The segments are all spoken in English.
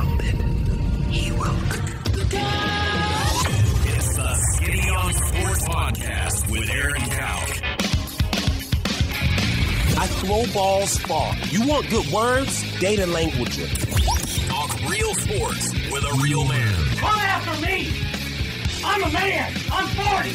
crumble, he woke. It's the Skinny on Sports Podcast with Aaron Cowk. I throw balls far. You want good words? Data language. Talk real sports with a real man. Come after me! I'm a man! I'm 40!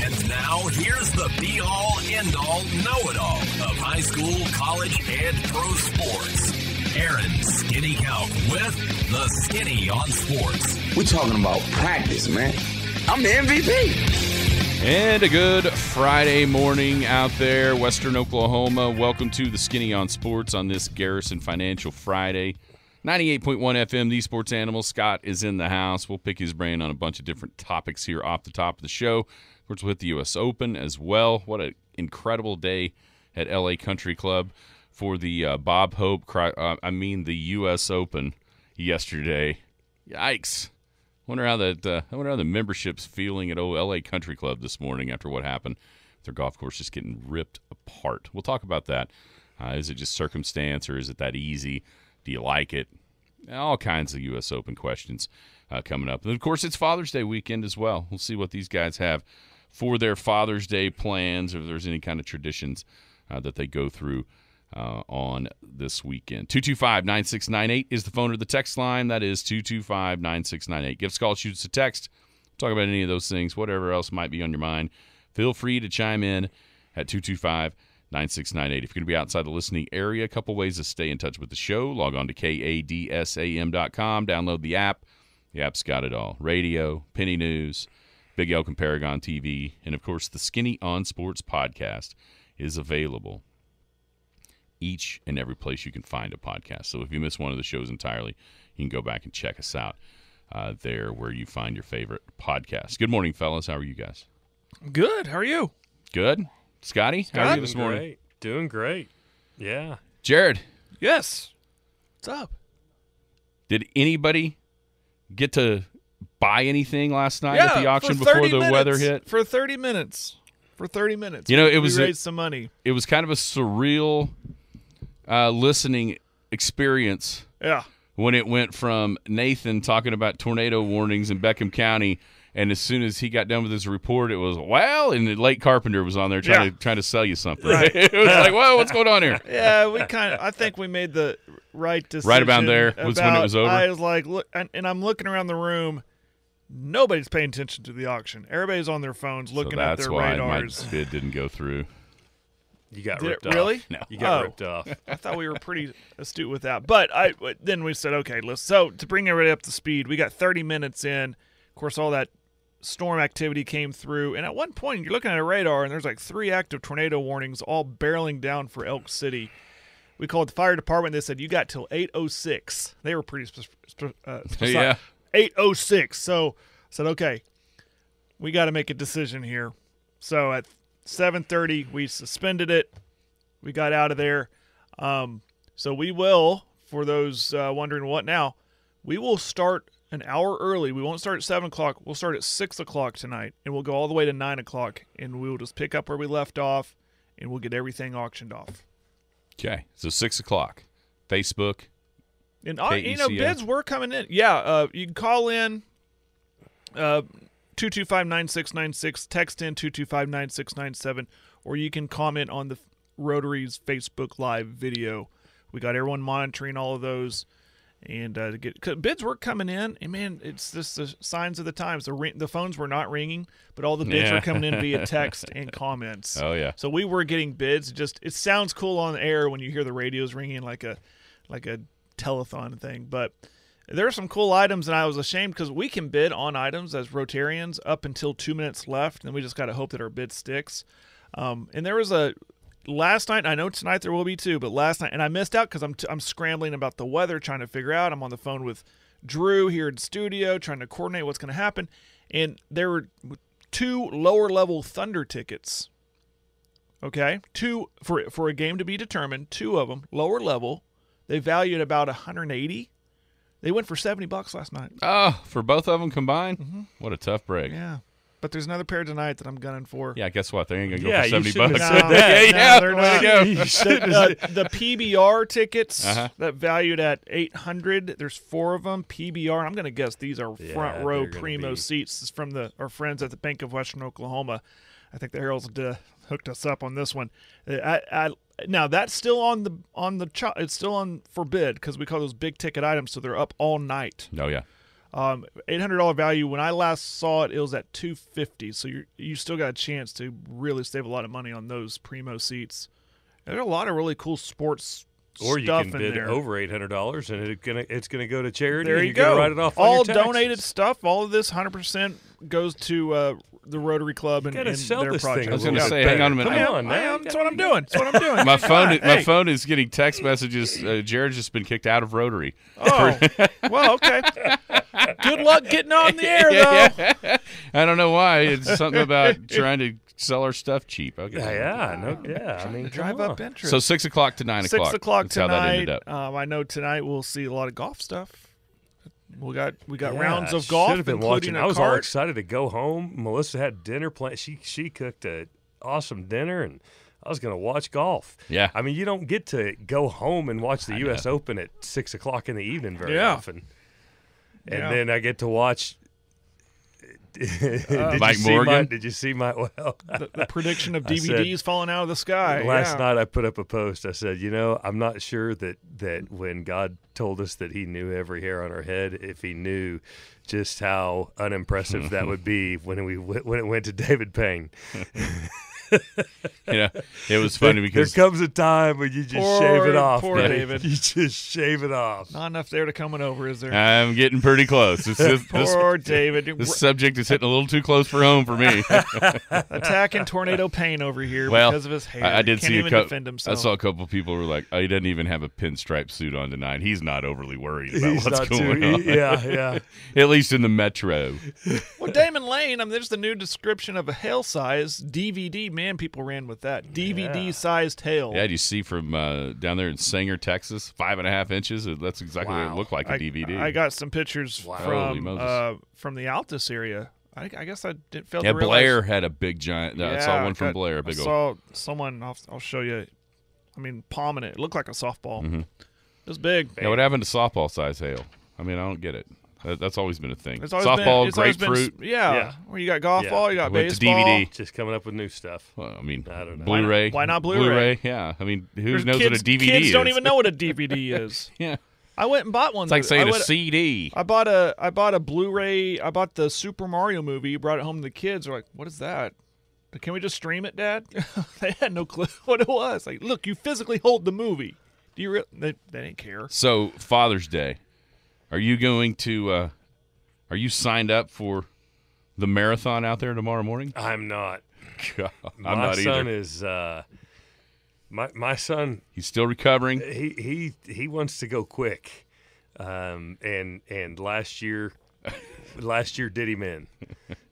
And now, here's the be-all, end-all, know-it-all of high school, college, and pro sports. Aaron Skinny Cowk with the Skinny on Sports. We're talking about practice, man. I'm the MVP. And a good Friday morning out there, Western Oklahoma. Welcome to the Skinny on Sports on this Garrison Financial Friday. 98.1 FM, the Sports Animal. Scott is in the house. We'll pick his brain on a bunch of different topics here off the top of the show. Of course, we'll hit the U.S. Open as well. What an incredible day at L.A. Country Club for the Bob Hope, the U.S. Open yesterday. Yikes. Wonder how the membership's feeling at L.A. Country Club this morning after what happened. Their golf course just getting ripped apart. We'll talk about that. Is it just circumstance or is it that easy? Do you like it? All kinds of U.S. Open questions coming up. And, of course, it's Father's Day weekend as well. We'll see what these guys have for their Father's Day plans, or if there's any kind of traditions that they go through on this weekend. 225-9698 is the phone or the text line. That is 225-9698. Give us a call, shoot us a text. Talk about any of those things, whatever else might be on your mind. Feel free to chime in at 225-9698. If you're going to be outside the listening area, a couple ways to stay in touch with the show. Log on to kadsam.com. Download the app. The app's got it all. Radio, Penny News, Big Elk and Paragon TV, and, of course, the Skinny on Sports podcast is available each and every place you can find a podcast. So if you miss one of the shows entirely, you can go back and check us out there where you find your favorite podcast. Good morning, fellas. How are you guys? Good. How are you? Good. Scotty, how are you this morning? Great. Doing great. Yeah. Jared. Yes. What's up? Did anybody get to buy anything last night at the auction before the weather hit? For 30 minutes. You know, we raised some money. It was kind of a surreal listening experience. Yeah. When it went from Nathan talking about tornado warnings in Beckham County, and as soon as he got done with his report, it was, and Lake Carpenter was on there trying to sell you something. Right. It was like, whoa, what's going on here? Yeah, I think we made the right decision. Right about there was when it was over? I was like, look, and I'm looking around the room. Nobody's paying attention to the auction. Everybody's on their phones looking at their radars. That's why my bid didn't go through. You got ripped off. Really? No. You got ripped off. I thought we were pretty astute with that. But then we said, okay, so to bring everybody up to speed, we got 30 minutes in. Of course, all that storm activity came through. And at one point, you're looking at a radar, and there's like 3 active tornado warnings all barreling down for Elk City. We called the fire department. They said, you got till 8:06. They were pretty specific. Yeah. 8:06. So I said, okay, we got to make a decision here. So at 7:30, we suspended it. We got out of there. So we will, for those wondering what now, we will start an hour early. We won't start at 7 o'clock. We'll start at 6 o'clock tonight, and we'll go all the way to 9 o'clock, and we'll just pick up where we left off, and we'll get everything auctioned off. Okay, so 6 o'clock. Facebook. And KECA. bids were coming in. Yeah, you can call in 225-9696, text in 225-9697, or you can comment on the Rotary's Facebook Live video. We got everyone monitoring all of those, and bids were coming in. And man, it's just the signs of the times. The phones were not ringing, but all the bids were coming in via text and comments. Oh yeah. So we were getting bids. It sounds cool on the air when you hear the radios ringing like a telethon thing, but there are some cool items, and I was ashamed because we can bid on items as Rotarians up until 2 minutes left, and we just got to hope that our bid sticks. And there was last night, I know tonight there will be too, but last night, and I missed out because I'm scrambling about the weather, trying to figure out. I'm on the phone with Drew here in studio, trying to coordinate what's going to happen, and there were 2 lower-level Thunder tickets. Okay, 2 for a game to be determined. 2 of them, lower level. They valued about $180. They went for $70 last night. Oh, for both of them combined? Mm-hmm. What a tough break. Yeah. But there's another pair tonight that I'm gunning for. Yeah, guess what? They ain't gonna go Yeah, for you $70. shouldn't Yeah, have said that. yeah, they're there not. you go. The PBR tickets Uh-huh. that valued at $800. There's 4 of them. PBR. I'm going to guess these are front row they're gonna primo be- seats. This is from our friends at the Bank of Western Oklahoma. I think the Heralds hooked us up on this one. Now that's still it's still on for bid because we call those big ticket items, so they're up all night. Oh yeah. $800 value. When I last saw it, it was at $250. So you still got a chance to really save a lot of money on those primo seats. There's a lot of really cool sports Or you stuff can in bid there. over $800, and it's gonna go to charity. There and you you're gonna go. Write it off on all your taxes. donated stuff. All of this 100% goes to the Rotary Club and, gotta and sell their this project. thing I was a going to little say, bit hang on a better. minute. Come on, man. That's what I'm doing. That's what I'm doing. My Hey. phone is getting text messages. Jared's just been kicked out of Rotary. Oh, well, okay. Good luck getting on the air, though. I don't know why. It's something about trying to sell our stuff cheap. Okay. I mean, Drive come up on. interest. So 6 o'clock to 9 o'clock. 6 o'clock That's how that tonight. ended up. I know tonight we'll see a lot of golf stuff. We got Yeah, rounds of golf, should have been including watching. a I was all cart. excited to go home. Melissa had dinner planned. She cooked an awesome dinner, and I was going to watch golf. Yeah. I mean, you don't get to go home and watch the U.S. Open at 6 o'clock in the evening very often. And Yeah. then I get to watch. Did Mike you see Morgan? Did you see my well? The prediction of I said- DVDs falling out of the sky. Last yeah. night I put up a post. I said, I'm not sure that when God told us that He knew every hair on our head, if He knew just how unimpressive that would be when it went to David Payne. It was funny because there comes a time when you just shave it off. poor man. David. You just shave it off. Not enough there to coming over, is there? I'm getting pretty close. Poor David. This subject is hitting a little too close for home for me. Attacking Tornado Payne over here Well, because of his hair. I did Can't see even defend I himself. saw a couple people were like, "Oh, he doesn't even have a pinstripe suit on tonight. He's not overly worried about He's what's not going too. on." Yeah. At least in the metro. Well, Damon Lane, there's the new description of a hail size DVD. Man, people ran with that. DVD-sized hail. Yeah, do you see from down there in Sanger, Texas, 5.5 inches? That's exactly what it looked like a DVD. I got some pictures Holy Moses. from the Altus area. I guess I didn't fail Yeah, to realize. Blair had a big giant. I saw one from Blair. A big I old. saw someone. I'll show you. Palming it. It looked like a softball. Mm-hmm. It was big. Yeah, what happened to softball size hail? I don't get it. That's always been a thing. It's always Softball, it's always grapefruit. yeah. Where you got golf Yeah. ball, you got Went to baseball. DVD. Just coming up with new stuff. Well, I don't know. Blu-ray. Why not Blu-ray? Yeah. Who There's knows kids, what a DVD kids is? don't even know what a DVD is. Yeah. I went and bought one. It's like saying I a went- CD. I bought a Blu-ray. I bought the Super Mario movie. Brought it home to the kids. They're like, "What is that? Can we just stream it, Dad?" They had no clue what it was. Like, look, you physically hold the movie. Do you? They didn't care. So Father's Day, are you going to? Are you signed up for the marathon out there tomorrow morning? I'm not. I'm My not son either. is. My son. He's still recovering. He wants to go quick, and last year did him in.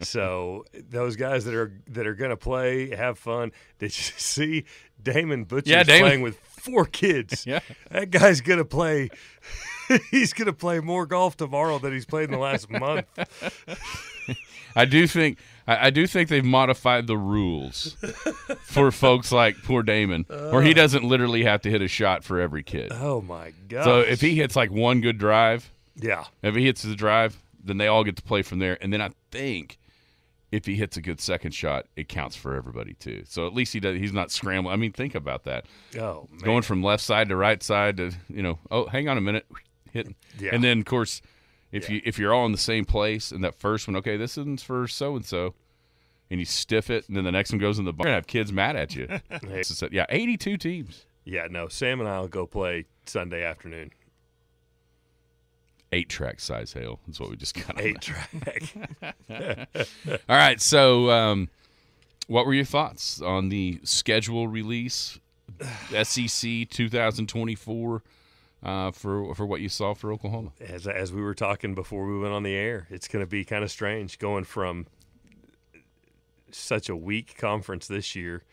So those guys that are gonna play, have fun. Did you see Damon Butcher's Yeah, Damon. playing with 4 kids? Yeah. That guy's gonna play. He's gonna play more golf tomorrow than he's played in the last month. I do think they've modified the rules for folks like poor Damon, where he doesn't literally have to hit a shot for every kid. Oh my god! So if he hits like one good drive, yeah, if he hits the drive, then they all get to play from there. And then I think if he hits a good second shot, it counts for everybody too. So at least he's not scrambling. Think about that. Oh man. Going from left side to right side to oh, hang on a minute, hit. Yeah. And then of course, if you're all in the same place and that first one, okay, this one's for so and so, and you stiff it, and then the next one goes in the bar, you're gonna have kids mad at you. Yeah, 82 teams. Yeah, no. Sam and I'll go play Sunday afternoon. 8-track size hail is what we just got. 8-track. All right, so what were your thoughts on the schedule release, SEC 2024, for what you saw for Oklahoma? As we were talking before we went on the air, it's going to be kind of strange going from such a weak conference this year,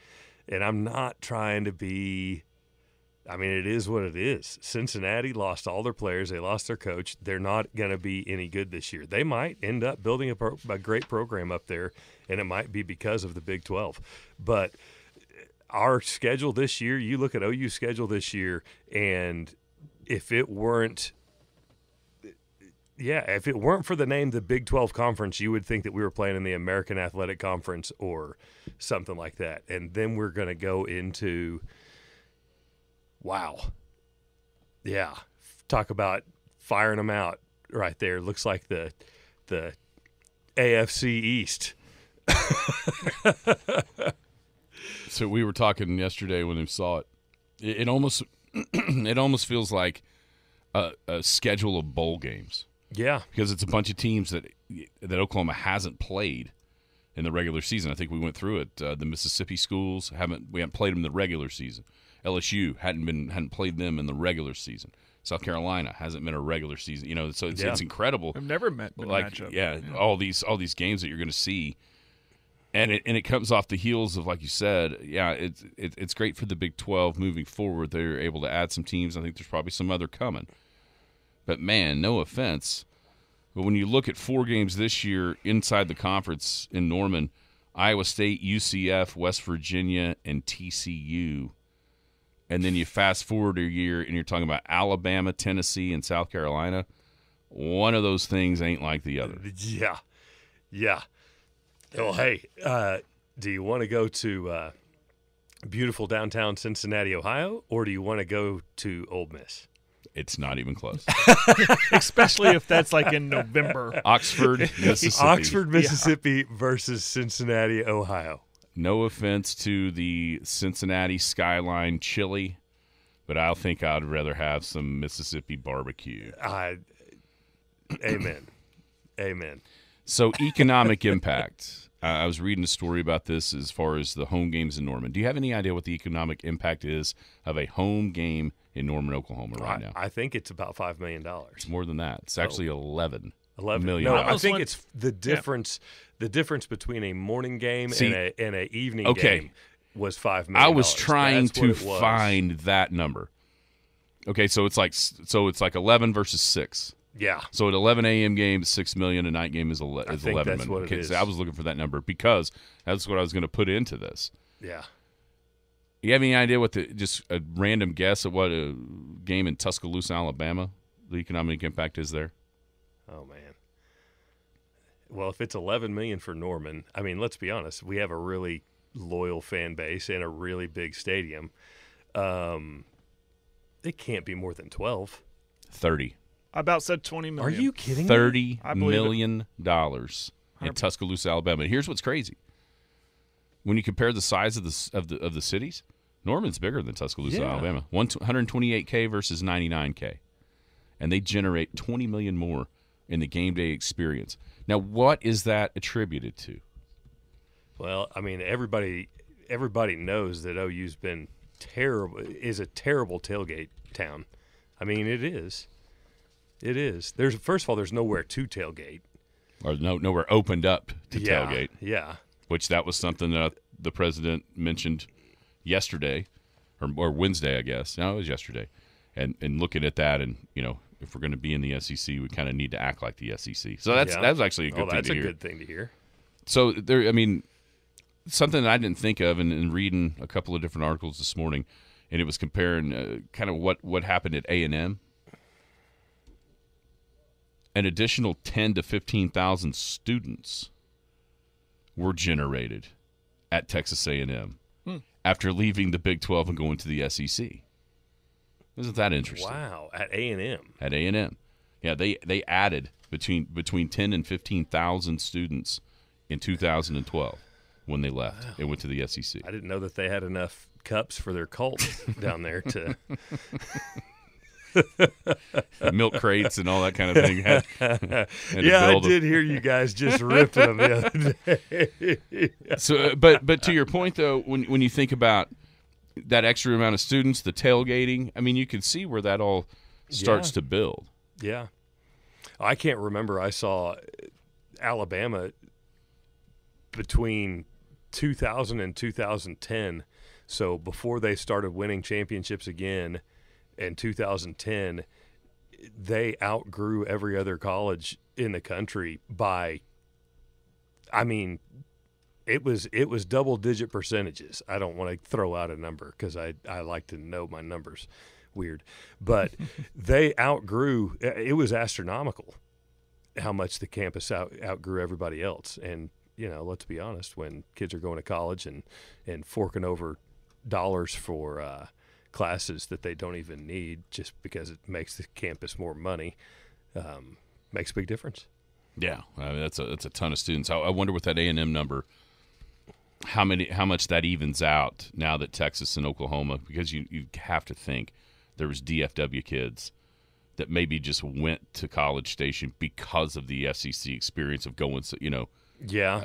and I'm not trying to be I mean, it is what it is. Cincinnati lost all their players. They lost their coach. They're not going to be any good this year. They might end up building a great program up there, and it might be because of the Big 12. But our schedule this year, you look at OU's schedule this year, and if it weren't for the name the Big 12 Conference, you would think that we were playing in the American Athletic Conference or something like that. And then we're going to go into – wow. Yeah. Talk about firing them out right there. Looks like the AFC East. So we were talking yesterday when we saw it. It almost it almost feels like a schedule of bowl games. Yeah. Because it's a bunch of teams that Oklahoma hasn't played in the regular season. I think we went through it. The Mississippi schools we haven't played them in the regular season. LSU hadn't played them in the regular season. South Carolina hasn't been a regular season. So it's incredible. I've never been a matchup. Yeah, all these games that you're going to see, and it comes off the heels of, like you said. Yeah, it's great for the Big 12 moving forward. They're able to add some teams. I think there's probably some other coming. But man, no offense, but when you look at 4 games this year inside the conference in Norman, Iowa State, UCF, West Virginia, and TCU. And then you fast forward a year and you're talking about Alabama, Tennessee, and South Carolina. One of those things ain't like the other. Yeah. Yeah. Well, hey, do you want to go to beautiful downtown Cincinnati, Ohio, or do you want to go to Ole Miss? It's not even close. Especially if that's like in November. Oxford, Mississippi versus Cincinnati, Ohio. No offense to the Cincinnati Skyline chili, but I think I'd rather have some Mississippi barbecue. Amen. Amen. So economic impact. I was reading a story about this as far as the home games in Norman. Do you have any idea what the economic impact is of a home game in Norman, Oklahoma right now? I think it's about $5 million. It's more than that. It's actually $11 million. No, I think it's the difference. Yeah. The difference between a morning game and a evening game was $5 million. I was trying to find that number. Okay, so it's like 11 versus 6. Yeah. So at 11 a.m. game, $6 million. A night game is 11 that's million. What it is. So I was looking for that number because that's what I was going to put into this. Yeah. You have any idea just a random guess at what a game in Tuscaloosa, Alabama, the economic impact is there? Oh man. Well, if it's $11 million for Norman, I mean, let's be honest. We have a really loyal fan base and a really big stadium. It can't be more than 12. 30. I about said 20 million. Are you kidding me? $30 million in Tuscaloosa, Alabama. And here's what's crazy: when you compare the size of the cities, Norman's bigger than Tuscaloosa, Alabama. 128K versus 99K, and they generate $20 million more in the game day experience. Now, what is that attributed to? Well, I mean, everybody knows that OU's been is a terrible tailgate town. I mean, it is. It is. First of all, there's nowhere to tailgate. Or nowhere opened up to tailgate. Yeah. Which that was something that the president mentioned yesterday, or Wednesday, I guess. No, it was yesterday. And looking at that, and if we're going to be in the SEC, we kind of need to act like the SEC. So that's actually a good thing to hear. That's a good thing to hear. So something that I didn't think of, and reading a couple of different articles this morning, and it was comparing kind of what happened at A&M. An additional 10 to 15,000 students were generated at Texas A&M after leaving the Big 12 and going to the SEC. Isn't that interesting? Wow, at A&M. At A&M. Yeah, they added between 10 and 15,000 students in 2012 when they left and went to the SEC. I didn't know that they had enough cups for their cult down there to milk crates and all that kind of thing. I did hear you guys just ripping them the other day. So, but to your point though, when you think about that extra amount of students, the tailgating, I mean, you can see where that all starts to build. Yeah. I can't remember. I saw Alabama between 2000 and 2010. So before they started winning championships again in 2010, they outgrew every other college in the country by, I mean, it was double-digit percentages. I don't want to throw out a number because I like to know my numbers. Weird. But they outgrew – it was astronomical how much the campus outgrew everybody else. And, let's be honest, when kids are going to college and forking over dollars for classes that they don't even need just because it makes the campus more money, makes a big difference. Yeah, I mean, that's a ton of students. I wonder with that A&M number, how much that evens out now that Texas and Oklahoma, because you have to think there was DFW kids that maybe just went to College Station because of the SEC experience of going, Yeah.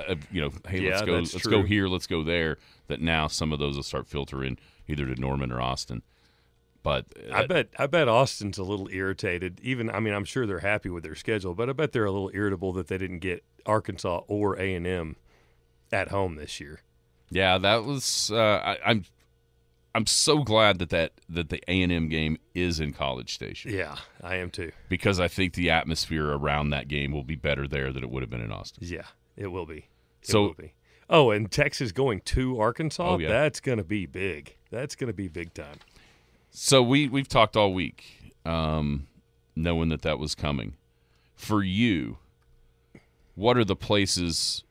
Hey, let's go here, let's go there. That now some of those will start filtering either to Norman or Austin. But I bet Austin's a little irritated. I'm sure they're happy with their schedule, but I bet they're a little irritable that they didn't get Arkansas or A&M at home this year. Yeah, that was. I'm so glad that the A&M game is in College Station. Yeah, I am too. Because I think the atmosphere around that game will be better there than it would have been in Austin. Yeah, it will be. It will be. Oh, and Texas going to Arkansas? Oh, yeah. That's going to be big. That's going to be big time. So we've talked all week, knowing that was coming. For you, what are the places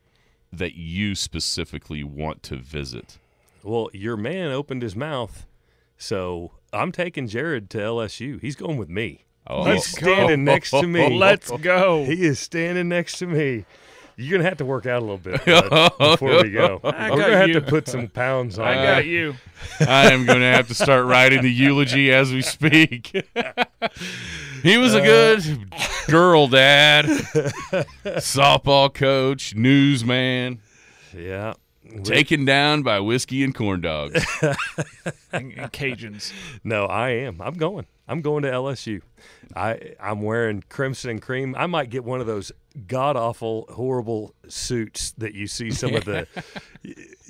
that you specifically want to visit? Well, your man opened his mouth, so I'm taking Jared to LSU. He's going with me. Oh. He's standing next to me. Let's go. He is standing next to me. You're going to have to work out a little bit before we go. We're going to have to put some pounds on. I got you. I am going to have to start writing the eulogy as we speak. He was a good girl dad, softball coach, newsman. Yeah. Taken down by whiskey and corn dogs. and Cajuns. No, I am. I'm going to LSU. I'm wearing crimson and cream. I might get one of those god-awful, horrible suits that you see some of the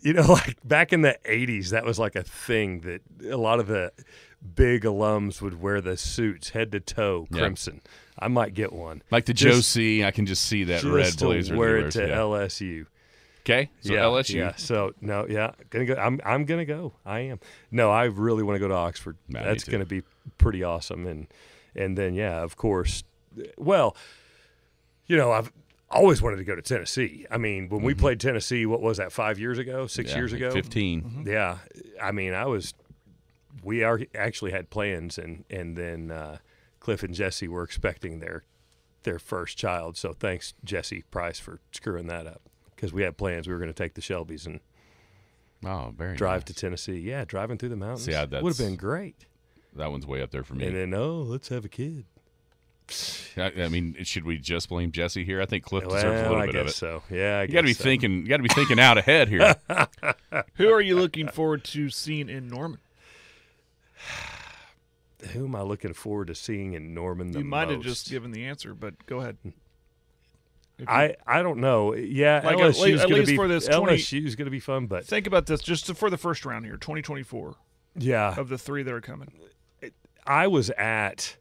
like back in the 80s, that was like a thing that a lot of the big alums would wear the suits head to toe crimson. I might get one. Like the Joe C. I can just see that red blazer. Wear it to LSU. Okay, so LSU. Yeah. So gonna go. I'm gonna go. I am. No, I really want to go to Oxford. That's gonna be pretty awesome. And then of course. Well, I've always wanted to go to Tennessee. I mean, when we played Tennessee, what was that? 5 years ago? 6 years ago? 15. Mm-hmm. Yeah. I mean, we actually had plans, and then Cliff and Jesse were expecting their first child. So thanks, Jesse Price, for screwing that up. Because we had plans. We were going to take the Shelbys and drive to Tennessee. Yeah, driving through the mountains. Yeah, would have been great. That one's way up there for me. And then, let's have a kid. I mean, should we just blame Jesse here? I think Cliff deserves a little bit of it. So yeah, you got to be thinking. You got to be thinking out ahead here. Who are you looking forward to seeing in Norman? Who am I looking forward to seeing in Norman the most? You might have just given the answer, but go ahead. I don't know. Yeah, like LSU's at going to least be for this LSU's going to be fun, but think about this just for the first round here, 2024. Yeah, of the three that are coming. I was at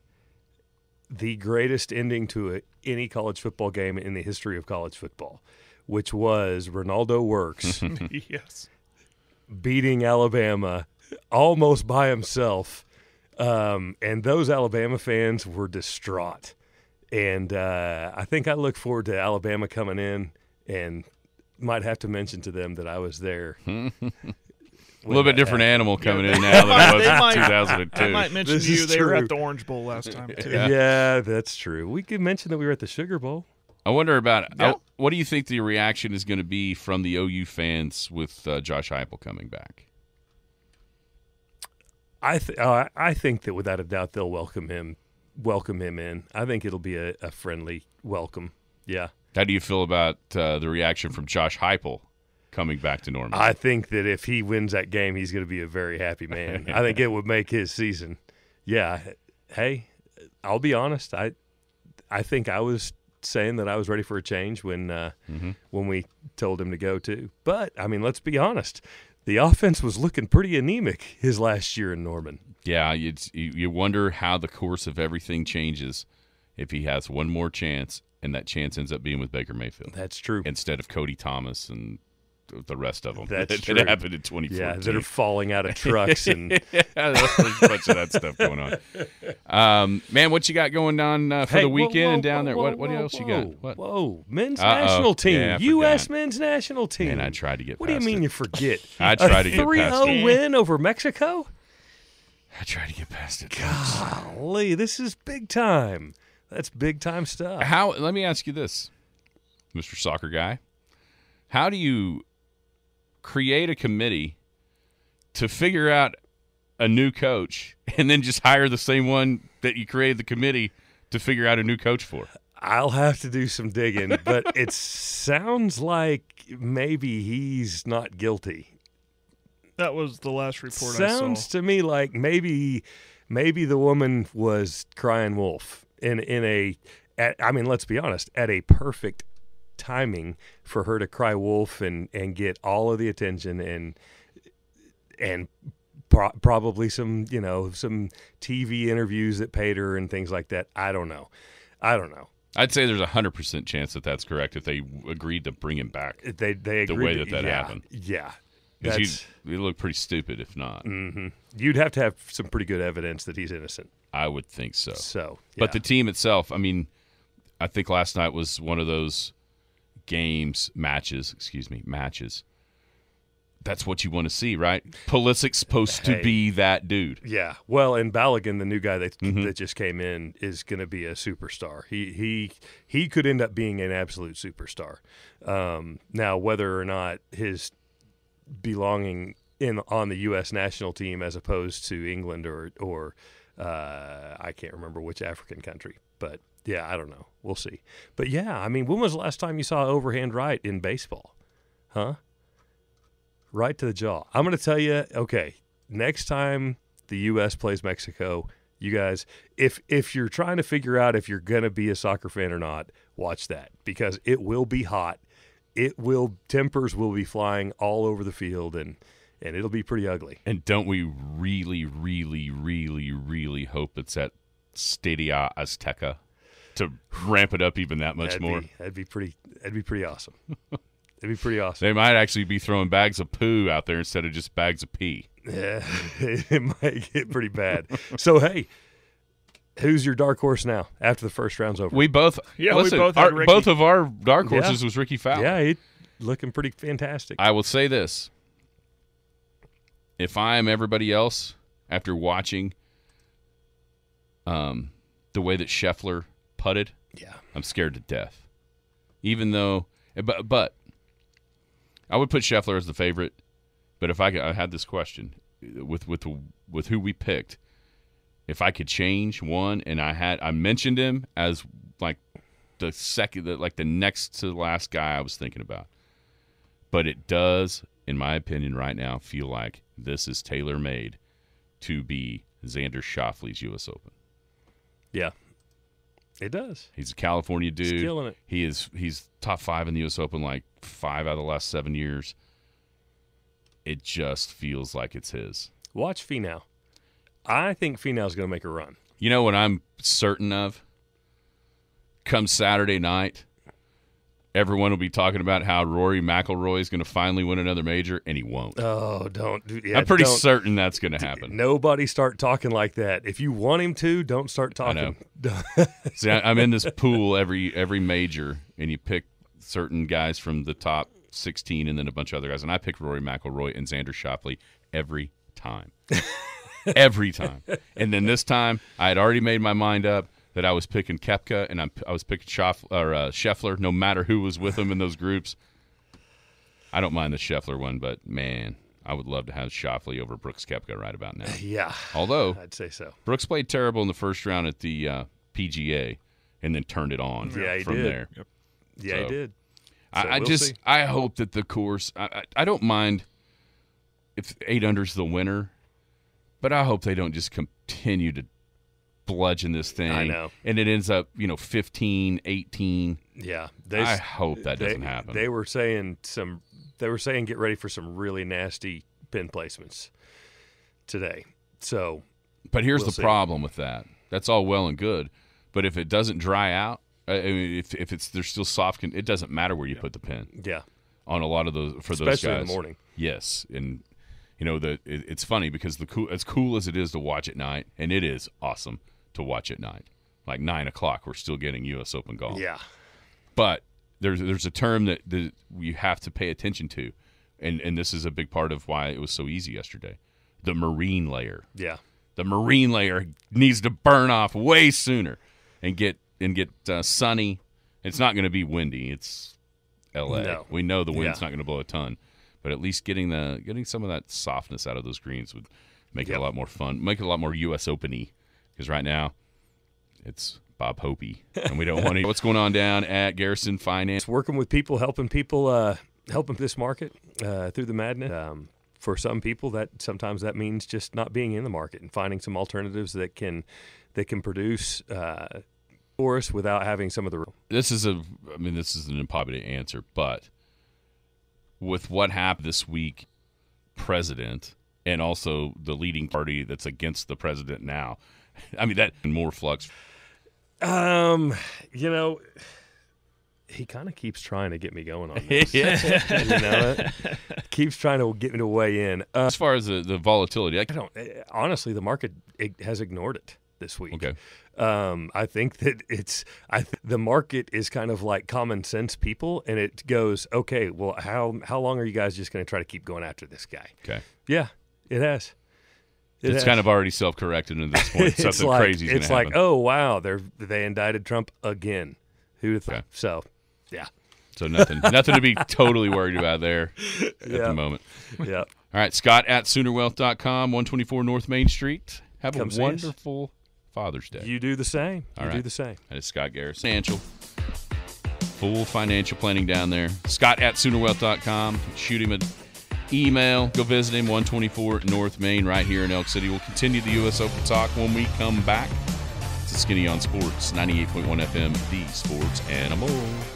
the greatest ending to any college football game in the history of college football, which was Ronaldo Works yes, beating Alabama almost by himself, and those Alabama fans were distraught. And I think I look forward to Alabama coming in, and might have to mention to them that I was there. A little bit different animal coming in now than it was in 2002. I might mention to you they were at the Orange Bowl last time, too. Yeah, that's true. We could mention that we were at the Sugar Bowl. I wonder about what do you think the reaction is going to be from the OU fans with Josh Heupel coming back? I think that without a doubt they'll welcome him in. I think it'll be a friendly welcome. Yeah. How do you feel about the reaction from Josh Heupel coming back to Norman? I think that if he wins that game, he's going to be a very happy man. I think it would make his season. Yeah. Hey, I'll be honest. I think I was saying that I was ready for a change when we told him to go too. But I mean, let's be honest. the offense was looking pretty anemic his last year in Norman. Yeah, you wonder how the course of everything changes if he has one more chance, and that chance ends up being with Baker Mayfield. That's true. Instead of Cody Thomas and the rest of them. That's that true. happened in 2014. Yeah, that are falling out of trucks. And yeah, there's a bunch of that stuff going on. Man, what you got going on for the weekend down there? What else you got? What? Whoa, men's national team. Yeah, U.S. men's national team. Man, I tried to get What do you past mean it. you forget? I tried to get past 3-0 it. win over Mexico? I tried to get past it. Golly, this is big time. That's big time stuff. Let me ask you this, Mr. Soccer Guy. How do you create a committee to figure out a new coach and then just hire the same one that you created the committee to figure out a new coach for? I'll have to do some digging, but it sounds like maybe he's not guilty. That was the last report I saw. Sounds to me like maybe the woman was crying wolf let's be honest, at a perfect timing for her to cry wolf and get all of the attention and probably some TV interviews that paid her and things like that. I don't know. I'd say there's 100% chance that that's correct if they agreed to bring him back. They agreed the way that happened. Yeah. Because you look pretty stupid if not. Mm-hmm. You'd have to have some pretty good evidence that he's innocent. I would think so. So, yeah. But the team itself, I mean, I think last night was one of those matches. That's what you want to see, right? Pulisic's supposed to be that dude. Yeah. Well, and Balogun, the new guy that just came in, is going to be a superstar. He could end up being an absolute superstar. Now, whether or not his belonging on the U.S. national team as opposed to England or I can't remember which African country, but yeah, I don't know. We'll see. But yeah, I mean, when was the last time you saw overhand right in baseball? Huh? Right to the jaw. I'm going to tell you, okay, next time the U.S. plays Mexico, you guys, if you're trying to figure out if you're going to be a soccer fan or not, watch that because it will be hot. Tempers will be flying all over the field, and it'll be pretty ugly. And don't we really, really, really, really hope it's at Stadia Azteca to ramp it up even that much more? That'd be pretty awesome. It'd be pretty awesome. They might actually be throwing bags of poo out there instead of just bags of pee. Yeah, it might get pretty bad. So, hey, who's your dark horse now after the first round's over? We both had Ricky. both of our dark horses was Ricky Fowler. Yeah, he's looking pretty fantastic. I will say this. If I am everybody else after watching the way that Scheffler putted, I'm scared to death. Even though but I would put Scheffler as the favorite, but if I had this question with who we picked, if I could change one, and I mentioned him as like the next to the last guy I was thinking about, but it does, in my opinion, right now feel like this is tailor-made to be Xander Schauffele's U.S. Open. Yeah, it does. He's a California dude. He's killing it. He's top 5 in the U.S. Open like 5 out of the last 7 years. It just feels like it's his. Watch Finau. I think Finau's going to make a run. You know what I'm certain of? Come Saturday night, everyone will be talking about how Rory McIlroy is going to finally win another major, and he won't. Oh, don't. Yeah, I'm pretty certain that's going to happen. Nobody start talking like that. If you want him to, don't start talking. I know. See, I'm in this pool every major, and you pick certain guys from the top 16 and then a bunch of other guys, and I pick Rory McIlroy and Xander Schauffele every time. Every time. And then this time, I had already made my mind up that I was picking Koepka and I was picking Scheffler, no matter who was with him in those groups. I don't mind the Scheffler one, but, man, I would love to have Schauffele over Brooks Koepka right about now. Yeah. Although, I'd say so. Brooks played terrible in the first round at the PGA and then turned it on from there. Yep. Yeah, he did. So I hope that the course I don't mind if 8 under's the winner, but I hope they don't just continue to bludgeon this thing. I know. And it ends up, 15, 18. Yeah. I hope that doesn't happen. They were saying get ready for some really nasty pin placements today. So, but here's we'll the see. problem with that. That's all well and good, but if it doesn't dry out, I mean, if it's there's still soft, it doesn't matter where you put the pin. Yeah, on a lot of those for especially those guys in the morning. Yes, and it's funny because as cool as it is to watch at night, and it is awesome to watch at night. Like 9 o'clock, we're still getting U.S. Open golf. Yeah, but there's a term that you have to pay attention to, and this is a big part of why it was so easy yesterday. The marine layer. Yeah, the marine layer needs to burn off way sooner and get sunny. It's not going to be windy. It's L.A. No. We know the wind's Yeah. not going to blow a ton, but at least getting some of that softness out of those greens would make it a lot more fun, make it a lot more U.S. Open-y. Because right now, it's Bob Hope-y, and we don't want to. What's going on down at Garrison Finance? working with people, helping this market through the madness. For some people, sometimes that means just not being in the market and finding some alternatives that can produce for us without having some of the. This is an impossible answer, but with what happened this week, president and also the leading party that's against the president now, I mean that more flux. He kind of keeps trying to get me going on this. Keeps trying to get me to weigh in. As far as the volatility, honestly, the market has ignored it this week. Okay. I think that the market is kind of like common sense people, and it goes, okay, well, how long are you guys just going to try to keep going after this guy? Okay. Yeah, it has. It's kind of already self-corrected at this point. Something crazy is going to happen. It's like, oh, wow, they indicted Trump again. Who would thought? So, yeah. So nothing to be totally worried about there at the moment. Yeah. All right, Scott at SoonerWealth.com, 124 North Main Street. Have a wonderful Father's Day. You do the same. Do the same. That is Scott Garrison. Financial. Full financial planning down there. Scott at SoonerWealth.com. Shoot him an email. Go visit him, 124 North Main right here in Elk City. We'll continue the U.S. Open talk when we come back. Skinny on Sports, 98.1 FM, the sports animal.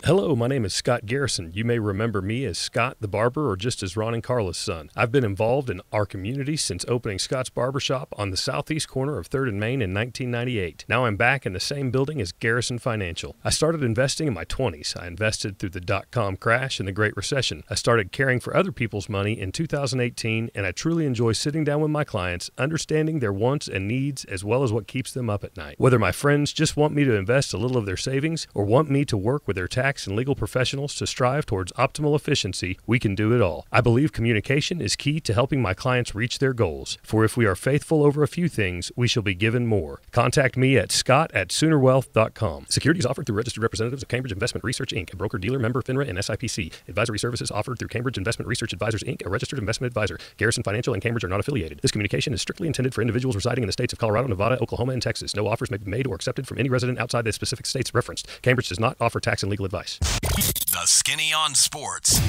Hello, my name is Scott Garrison. You may remember me as Scott the Barber or just as Ron and Carla's son. I've been involved in our community since opening Scott's Barbershop on the southeast corner of 3rd and Main in 1998. Now I'm back in the same building as Garrison Financial. I started investing in my 20s. I invested through the dot-com crash and the Great Recession. I started caring for other people's money in 2018, and I truly enjoy sitting down with my clients, understanding their wants and needs as well as what keeps them up at night. Whether my friends just want me to invest a little of their savings or want me to work with their tax and legal professionals to strive towards optimal efficiency, we can do it all. I believe communication is key to helping my clients reach their goals. For if we are faithful over a few things, we shall be given more. Contact me at scott@SoonerWealth.com. Securities offered through registered representatives of Cambridge Investment Research, Inc., a broker-dealer member FINRA and SIPC. Advisory services offered through Cambridge Investment Research Advisors, Inc., a registered investment advisor. Garrison Financial and Cambridge are not affiliated. This communication is strictly intended for individuals residing in the states of Colorado, Nevada, Oklahoma, and Texas. No offers may be made or accepted from any resident outside the specific states referenced. Cambridge does not offer tax and legal advice. The Skinny on Sports.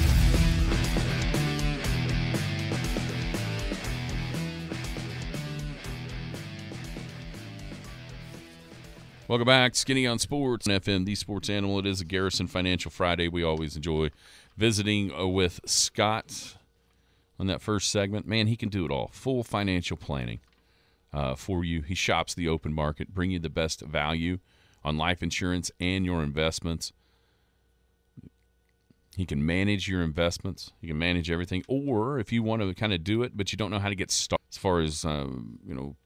Welcome back, Skinny on Sports, FM, the sports animal. It is a Garrison Financial Friday. We always enjoy visiting with Scott on that first segment. Man, he can do it all. Full financial planning for you. He shops the open market, bring you the best value on life insurance and your investments. He can manage your investments. He can manage everything. Or if you want to kind of do it, but you don't know how to get started as far as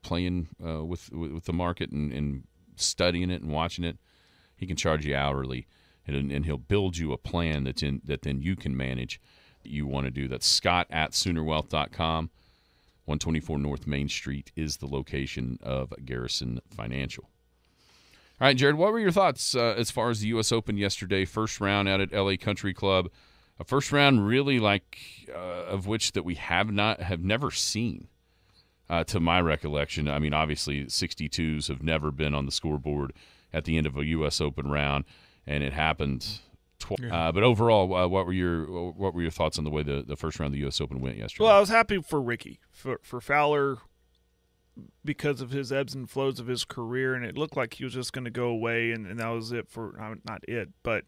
playing with the market and studying it and watching it, he can charge you hourly, and he'll build you a plan that then you can manage. You want to do. That's Scott at SoonerWealth.com. 124 North Main Street is the location of Garrison Financial. All right, Jared, what were your thoughts as far as the U.S. Open yesterday? First round out at LA Country Club. A first round really of which that we have never seen to my recollection. I mean, obviously 62s have never been on the scoreboard at the end of a U.S. Open round, and it happened twice. But overall, what were your thoughts on the way the first round of the U.S. Open went yesterday? Well, I was happy for Ricky, for Fowler, because of his ebbs and flows of his career, and it looked like he was just going to go away, and that was it for not it, but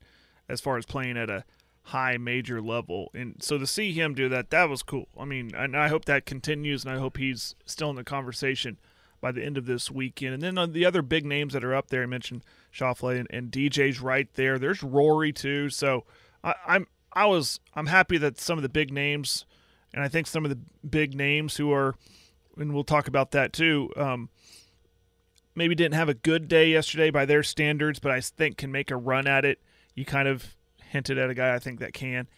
as far as playing at a high major level. And so to see him do that, that was cool. I mean, and I hope that continues, and I hope he's still in the conversation by the end of this weekend. And then on the other big names that are up there, I mentioned Schauffele and DJ's right there. There's Rory too. So I'm happy that some of the big names, and I think some of the big names who are, and we'll talk about that too, maybe didn't have a good day yesterday by their standards, but I think can make a run at it. You kind of hinted at a guy I think that can.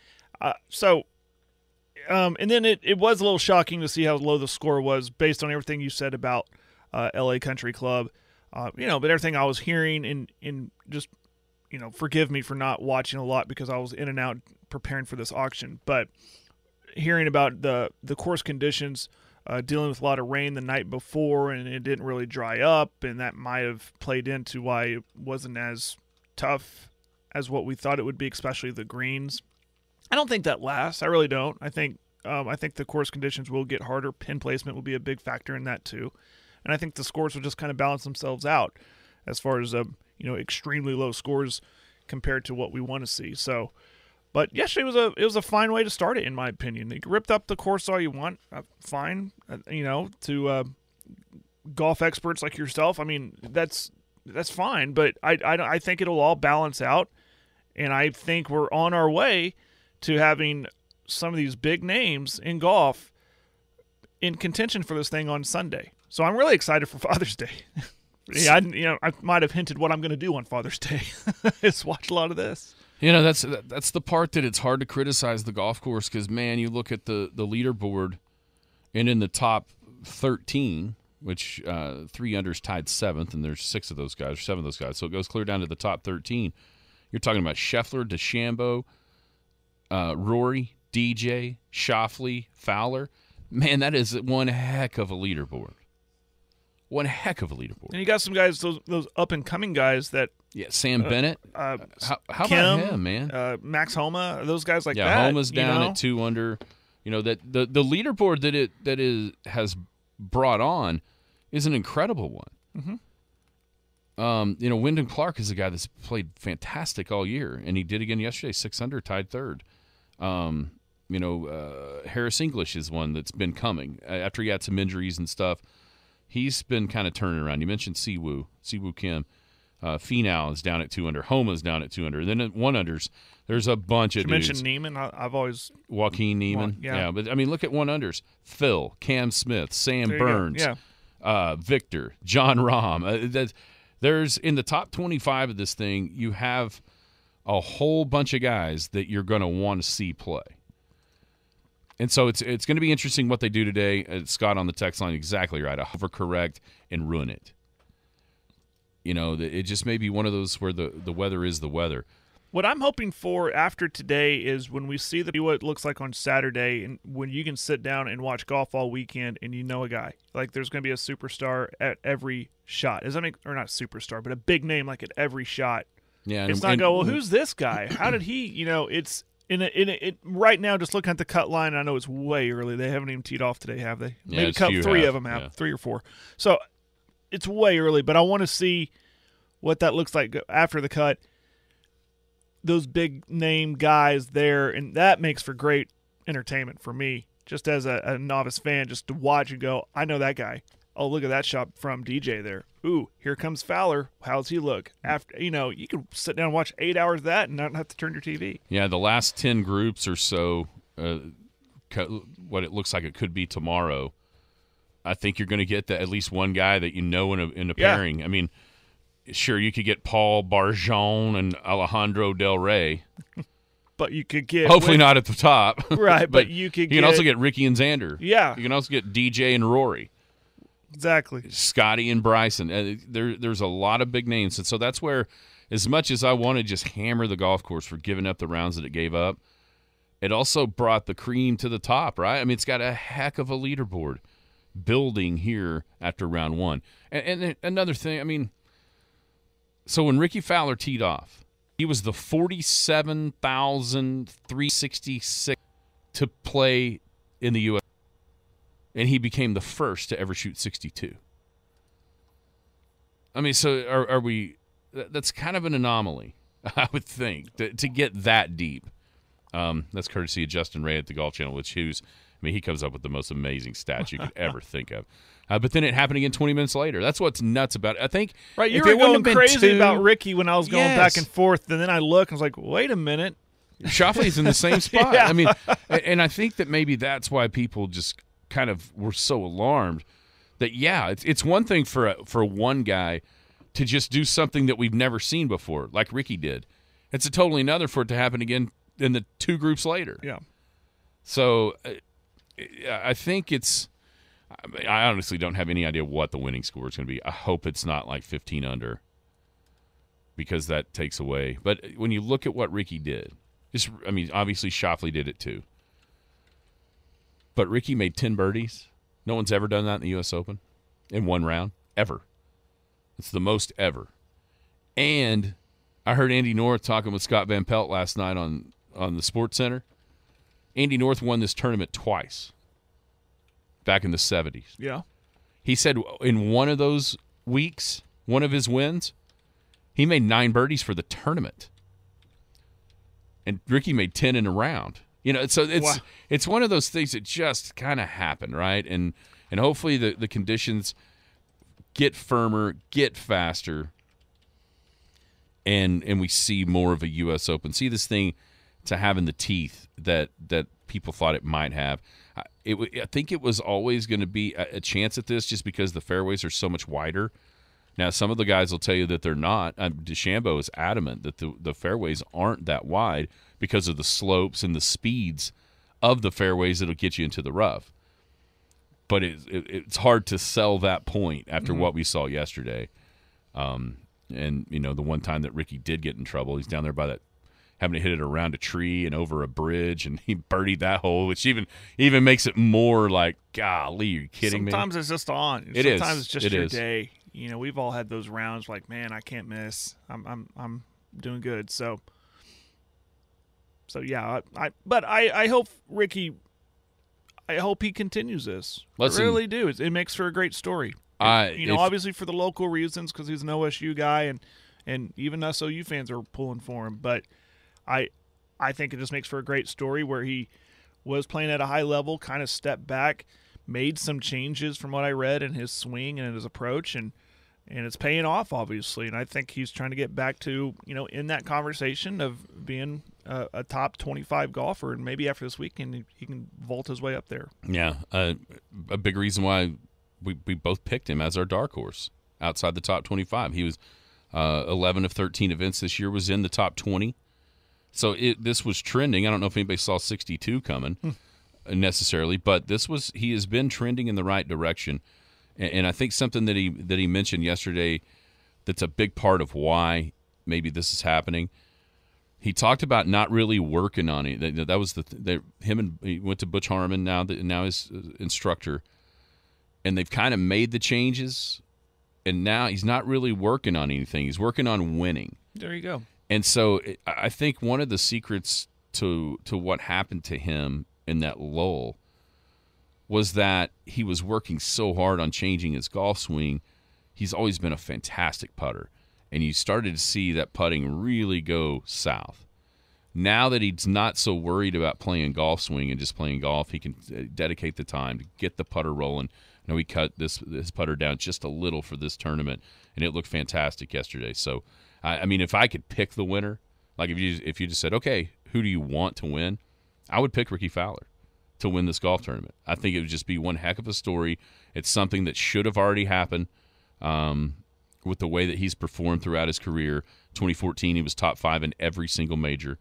And then it was a little shocking to see how low the score was based on everything you said about LA Country Club. But everything I was hearing and just, forgive me for not watching a lot because I was in and out preparing for this auction. But hearing about the course conditions, dealing with a lot of rain the night before, and it didn't really dry up, and that might have played into why it wasn't as tough as what we thought it would be, especially the greens. I don't think that lasts. I really don't. I think the course conditions will get harder. Pin placement will be a big factor in that too, and I think the scores will just kind of balance themselves out as far as extremely low scores compared to what we want to see. So, but yesterday it was a fine way to start it, in my opinion. You ripped up the course all you want, fine. To golf experts like yourself, I mean that's fine. But I think it'll all balance out, and I think we're on our way to having some of these big names in golf in contention for this thing on Sunday. So I'm really excited for Father's Day. I might have hinted what I'm going to do on Father's Day. Is watch a lot of this. That's the part that it's hard to criticize the golf course because, man, you look at the leaderboard, and in the top 13, which 3 unders tied 7th, and there's 7 of those guys, so it goes clear down to the top 13. You're talking about Scheffler, DeChambeau, Rory, DJ, Schauffele, Fowler. Man, that is one heck of a leaderboard. One heck of a leaderboard. And you got some guys, those up-and-coming guys that... Yeah, Sam Bennett. How Kim, about him, man? Max Homa, those guys like that. Yeah, Homa's down at 2 under. That the leaderboard that has brought on is an incredible one. Mm-hmm. Wyndham Clark is a guy that's played fantastic all year, and he did again yesterday, 6 under, tied 3rd. Harris English is one that's been coming after he had some injuries and stuff. He's been kind of turning around. You mentioned Siwoo Kim. Finau is down at 2 under. Homa's down at 2 under. And then at 1 unders, there's a bunch of dudes. You mentioned Neiman. I've always Joaquin Neiman. Yeah, but I mean, look at 1 unders. Phil, Cam Smith, Sam Burns, Victor, John Rahm. There's in the top 25 of this thing. You have a whole bunch of guys that you're going to want to see play. And so it's going to be interesting what they do today. Scott on the text line, exactly right. Overcorrect and ruin it. It just may be one of those where the weather is the weather. What I'm hoping for after today is when we see what it looks like on Saturday, and when you can sit down and watch golf all weekend, and a guy like there's going to be a superstar at every shot. Or not superstar, but a big name like at every shot. Yeah, it's not well, who's this guy? How did he? It's it right now. Just looking at the cut line, I know it's way early. They haven't even teed off today, have they? Yeah, maybe 3 of them have, 3 or 4. So it's way early, but I want to see what that looks like after the cut. Those big name guys there, and that makes for great entertainment for me, just as a novice fan, just to watch and go, I know that guy. Oh, look at that shot from DJ there. Ooh, here comes Fowler. How's he look? After you can sit down and watch 8 hours of that and not have to turn your TV. Yeah, the last 10 groups or so, what it looks like it could be tomorrow. I think you're going to get at least one guy that in a pairing. I mean, sure, you could get Paul Barjon and Alejandro Del Rey. But you could get... Hopefully not at the top. Right, but you could You can also get Ricky and Xander. Yeah. You can also get DJ and Rory. Exactly. Scotty and Bryson. There's a lot of big names. And so that's where, as much as I want to just hammer the golf course for giving up the rounds that it gave up, it also brought the cream to the top, right? I mean, it's got a heck of a leaderboard building here after round 1. And another thing, I mean, so when Ricky Fowler teed off, he was the 47,366 to play in the U.S., and he became the first to ever shoot 62. I mean, so are we – that's kind of an anomaly, I would think, to get that deep. That's courtesy of Justin Ray at the Golf Channel, he comes up with the most amazing stats you could ever think of. But then it happened again 20 minutes later. That's what's nuts about it. I think right, you were going crazy about Ricky when I was going back and forth, and then I look and I was like, wait a minute. Schauffele's in the same spot. Yeah. I mean, and I think that maybe that's why people just kind of were so alarmed that, it's one thing for one guy to just do something that we've never seen before, like Ricky did. It's a totally another for it to happen again in the two groups later. Yeah. So I think I honestly don't have any idea what the winning score is going to be. I hope it's not like 15 under because that takes away. But when you look at what Ricky did, obviously Schauffele did it too. But Ricky made 10 birdies. No one's ever done that in the U.S. Open in one round, ever. It's the most ever. And I heard Andy North talking with Scott Van Pelt last night on the Sports Center. Andy North won this tournament twice back in the 70s. Yeah. He said in one of those weeks, one of his wins, he made 9 birdies for the tournament. And Ricky made 10 in a round. So it's one of those things that just kind of happen, right? And hopefully the conditions get firmer, get faster, and we see more of a U.S. Open. See this thing to having the teeth that people thought it might have. I think it was always going to be a chance at this just because the fairways are so much wider. Now, some of the guys will tell you that they're not. DeChambeau is adamant that the fairways aren't that wide because of the slopes and the speeds of the fairways that'll get you into the rough. But it's hard to sell that point after what we saw yesterday. And, the one time that Ricky did get in trouble, he's down there by that, having to hit it around a tree and over a bridge, and he birdied that hole, which even makes it more like, golly, are you kidding me? Sometimes it's just on. Sometimes it's just your day. We've all had those rounds like, man, I can't miss. I'm doing good. So yeah, I hope Ricky, I hope he continues this. Listen, I really do. It makes for a great story. Obviously for the local reasons because he's an OSU guy and even us OU fans are pulling for him. But I think it just makes for a great story where he was playing at a high level, kind of stepped back, made some changes from what I read in his swing and his approach, and it's paying off, obviously. And I think he's trying to get back to, in that conversation of being a top 25 golfer. And maybe after this weekend, he can vault his way up there. Yeah, a big reason why we both picked him as our dark horse outside the top 25. He was 11 of 13 events this year, was in the top 20. So this was trending. I don't know if anybody saw 62 coming necessarily, but he has been trending in the right direction. And I think something that he mentioned yesterday that's a big part of why maybe this is happening. He talked about not really working on it. That was he went to Butch Harmon now his instructor, and they've kind of made the changes, and now he's not really working on anything. He's working on winning. There you go. And so I think one of the secrets to what happened to him in that lull was that he was working so hard on changing his golf swing. He's always been a fantastic putter, and you started to see that putting really go south. Now that he's not so worried about playing golf swing and just playing golf, he can dedicate the time to get the putter rolling. I know he cut this putter down just a little for this tournament, and it looked fantastic yesterday. So, if I could pick the winner, like if you just said, okay, who do you want to win? I would pick Ricky Fowler to win this golf tournament. I think it would just be one heck of a story. It's something that should have already happened with the way that he's performed throughout his career. 2014, he was top 5 in every single major.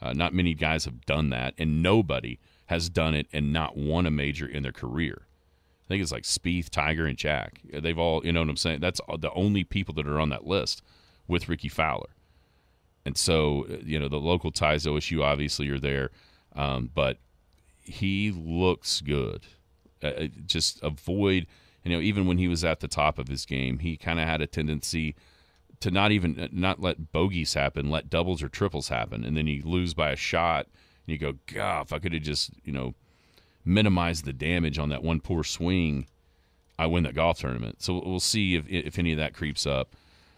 Not many guys have done that, and nobody has done it and not won a major in their career. I think it's like Spieth, Tiger, and Jack. They've all, you know what I'm saying? That's the only people that are on that list with Ricky Fowler. And so, the local ties to OSU obviously are there, but he looks good. Just avoid, even when he was at the top of his game, he kind of had a tendency to not let bogeys happen, let doubles or triples happen, and then you lose by a shot, and you go, God, if I could have just, minimized the damage on that one poor swing, I win that golf tournament. So we'll see if any of that creeps up.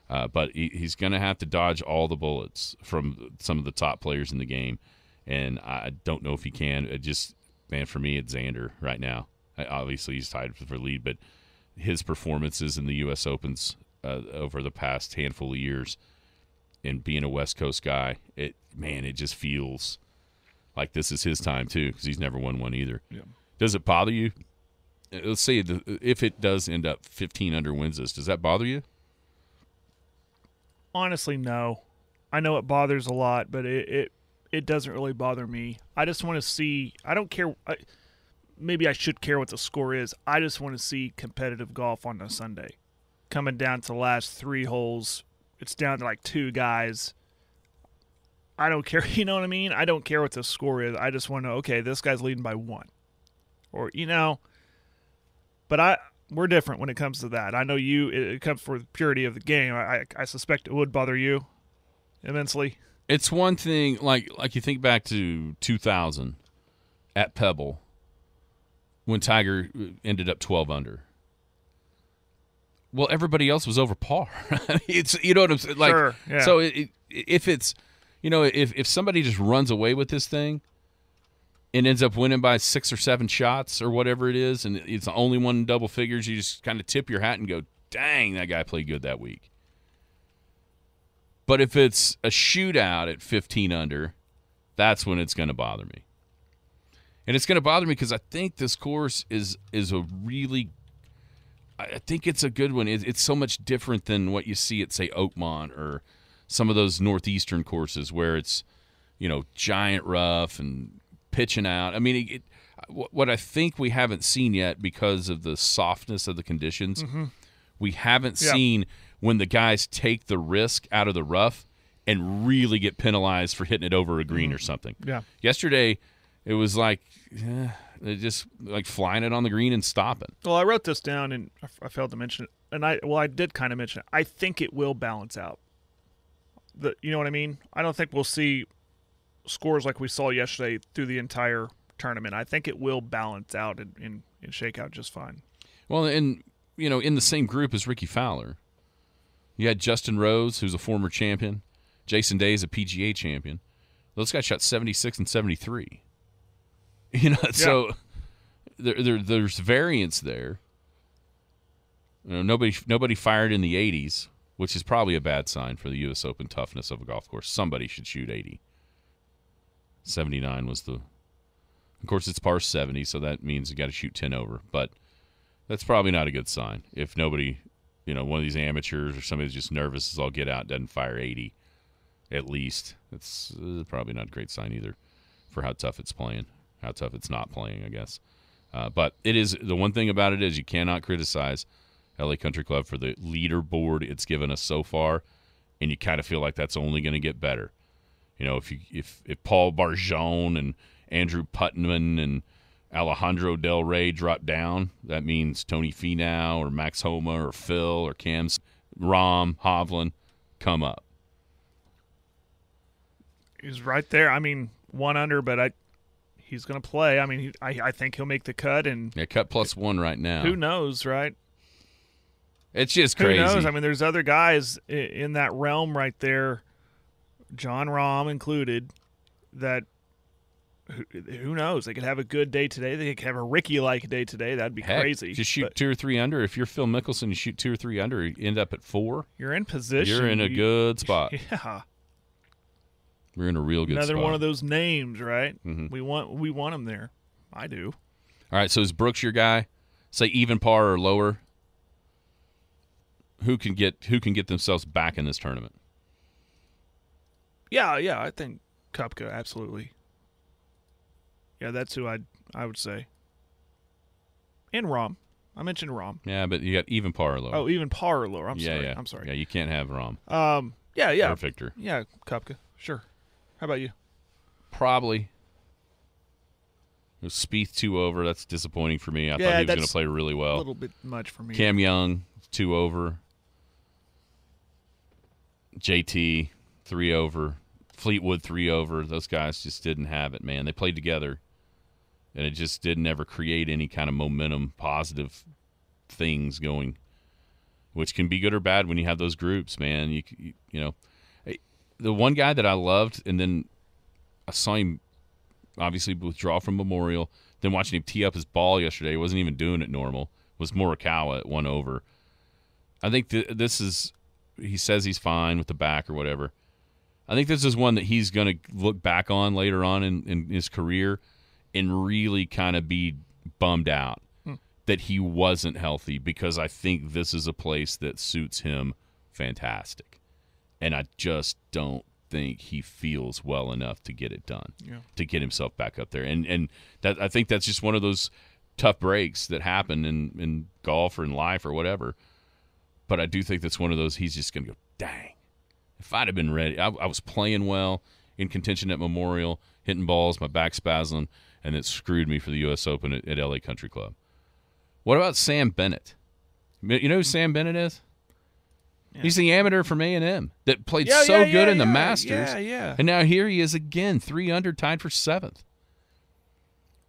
But he's going to have to dodge all the bullets from some of the top players in the game. and I don't know if he can. It just, man, for me, it's Xander right now. Obviously, he's tied for lead, but his performances in the U.S. Opens over the past handful of years, and being a West Coast guy, it just feels like this is his time too, because he's never won one either. Yeah. Does it bother you? Let's say if it does end up 15 under wins this, does that bother you? Honestly, no. I know it bothers a lot, but it doesn't really bother me. I just want to see. I don't care. Maybe I should care what the score is. I just want to see competitive golf on a Sunday. Coming down to the last 3 holes, it's down to like 2 guys. I don't care. You know what I mean? I don't care what the score is. I just want to know, okay, this guy's leading by 1. Or, but we're different when it comes to that. I know it comes for the purity of the game. I suspect it would bother you immensely. It's one thing, like you think back to 2000 at Pebble when Tiger ended up 12 under. Well, everybody else was over par. It's, you know what I'm saying? Like, sure, yeah. So if it's, if somebody just runs away with this thing and ends up winning by 6 or 7 shots or whatever it is, and it's the only one in double figures, you just kind of tip your hat and go, dang, that guy played good that week. But if it's a shootout at 15 under, that's when it's going to bother me. And it's going to bother me because I think this course is a really – I think it's a good one. It's so much different than what you see at, say, Oakmont or some of those northeastern courses where it's, giant rough and pitching out. I mean, what I think we haven't seen yet because of the softness of the conditions, we haven't seen when the guys take the risk out of the rough and really get penalized for hitting it over a green or something. Yeah. Yesterday, it was like just like flying it on the green and stopping. Well, I wrote this down, and I failed to mention it. And I did kind of mention it. I think it will balance out. You know what I mean? I don't think we'll see scores like we saw yesterday through the entire tournament. I think it will balance out and shake out just fine. Well, and, in the same group as Ricky Fowler, you had Justin Rose, who's a former champion. Jason Day is a PGA champion. Those guys shot 76 and 73. So there's variance there. Nobody fired in the 80s, which is probably a bad sign for the U.S. Open toughness of a golf course. Somebody should shoot 80. 79 was of course, it's par 70, so that means you got to shoot 10 over. But that's probably not a good sign. If nobody, one of these amateurs or somebody's just nervous as all get out, doesn't fire 80 at least, it's probably not a great sign either for how tough it's playing. How tough it's not playing, I guess. But it is, the one thing about it is you cannot criticize LA Country Club for the leaderboard it's given us so far, and you kind of feel like that's only going to get better. If Paul Barjon and Andrew Putnam and Alejandro Del Rey drop down, that means Tony Finau or Max Homa or Phil or Rahm, Hovland come up. He's right there. I mean, 1 under, but he's going to play. I mean, I think he'll make the cut. And cut +1 right now. Who knows, right? It's just crazy. Who knows? I mean, there's other guys in that realm right there, John Rahm included, that who knows? They could have a good day today. They could have a Ricky-like day today. That'd be crazy. Just shoot 2 or 3 under. If you're Phil Mickelson, you shoot 2 or 3 under, you end up at 4. You're in position. You're in a good spot. Yeah. We're in a real good spot. Another one of those names, right? Mm-hmm. We want him there. I do. All right, so is Brooks your guy? Say even par or lower. Who can get themselves back in this tournament? Yeah, I think Koepka, absolutely. Yeah, that's who I would say. And Rahm. I mentioned Rahm. Yeah, but you got even par or lower. Oh, even par or lower. I'm sorry. Yeah. I'm sorry. Yeah, you can't have Rahm. Yeah. Perfecter. Yeah, Koepka. Sure. How about you? Probably. Spieth 2 over. That's disappointing for me. I thought he was going to play really well. A little bit much for me. Cam Young 2 over. JT 3 over. Fleetwood 3 over. Those guys just didn't have it, man. They played together, and it just didn't ever create any kind of momentum, positive things going, which can be good or bad when you have those groups, man. You know, the one guy that I loved, and then I saw him obviously withdraw from Memorial. Then watching him tee up his ball yesterday, he wasn't even doing it normal. It was Morikawa at 1 over. I think this is – he says he's fine with the back or whatever. I think this is one that he's going to look back on later on in his career and really kind of be bummed out that he wasn't healthy, because I think this is a place that suits him fantastic. And I just don't think he feels well enough to get it done, to get himself back up there. And that, I think that's just one of those tough breaks that happen in golf or in life or whatever. But I do think that's one of those he's just going to go, dang, if I'd have been ready. I was playing well in contention at Memorial, hitting balls, my back spasming, and it screwed me for the U.S. Open at LA Country Club. What about Sam Bennett? You know who Sam Bennett is? Yeah. He's the amateur from A&M that played good in the Masters. Yeah. And now here he is again, 3 under, tied for 7th.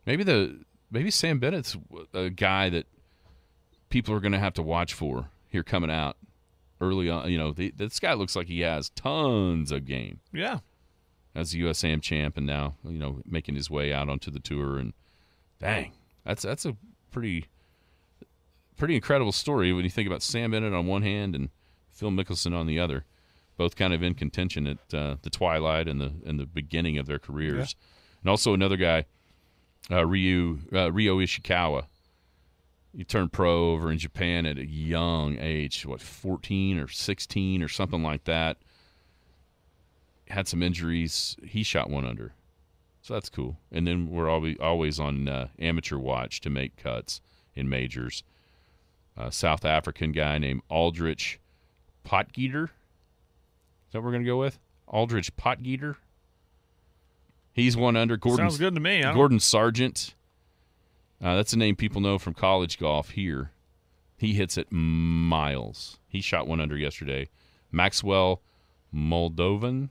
Maybe Sam Bennett's a guy that people are going to have to watch for here coming out early on. You know, this guy looks like he has tons of game. Yeah. As the USAM champ, and now, you know, making his way out onto the tour. And dang, that's a pretty incredible story when you think about Sam Bennett on one hand and Phil Mickelson on the other, both kind of in contention at the twilight and the beginning of their careers. Yeah. And also another guy, Ryo Ishikawa. He turned pro over in Japan at a young age, 14 or 16 or something like that. Had some injuries. He shot 1 under. So that's cool. And then we're always on amateur watch to make cuts in majors. South African guy named Aldrich Potgieter. Is that what we're going to go with? Aldrich Potgieter. He's 1 under. Sounds good to me. Gordon Sargent. That's a name people know from college golf here. He hits it miles. He shot 1 under yesterday. Maxwell Moldovan.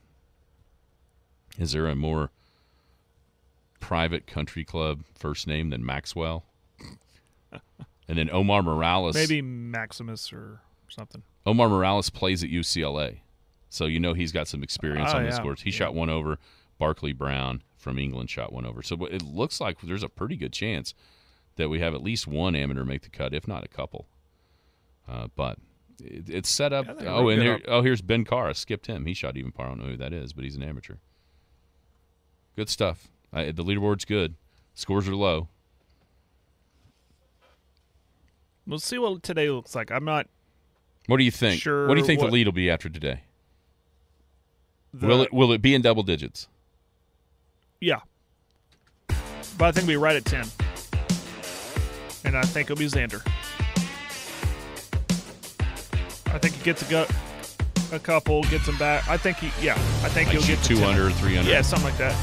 Is there a more private country club first name than Maxwell? And then Omar Morales. Maybe Maximus or something. Omar Morales plays at UCLA. So you know he's got some experience on this course. He shot 1 over. Barkley Brown from England shot 1 over. So it looks like there's a pretty good chance that we have at least one amateur make the cut, if not a couple. But it's set up. Here's Ben Carr. I skipped him. He shot even par. I don't know who that is, but he's an amateur. Good stuff. The leaderboard's good. Scores are low. We'll see what today looks like. I'm not. What do you think? Sure. What do you think the lead will be after today? Will it be in double digits? Yeah. But I think we'll be right at 10. And I think it'll be Xander. I think he gets a couple, gets him back. I think he'll get 2 under, 3 under. Yeah, something like that.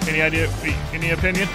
Any idea? Any opinion?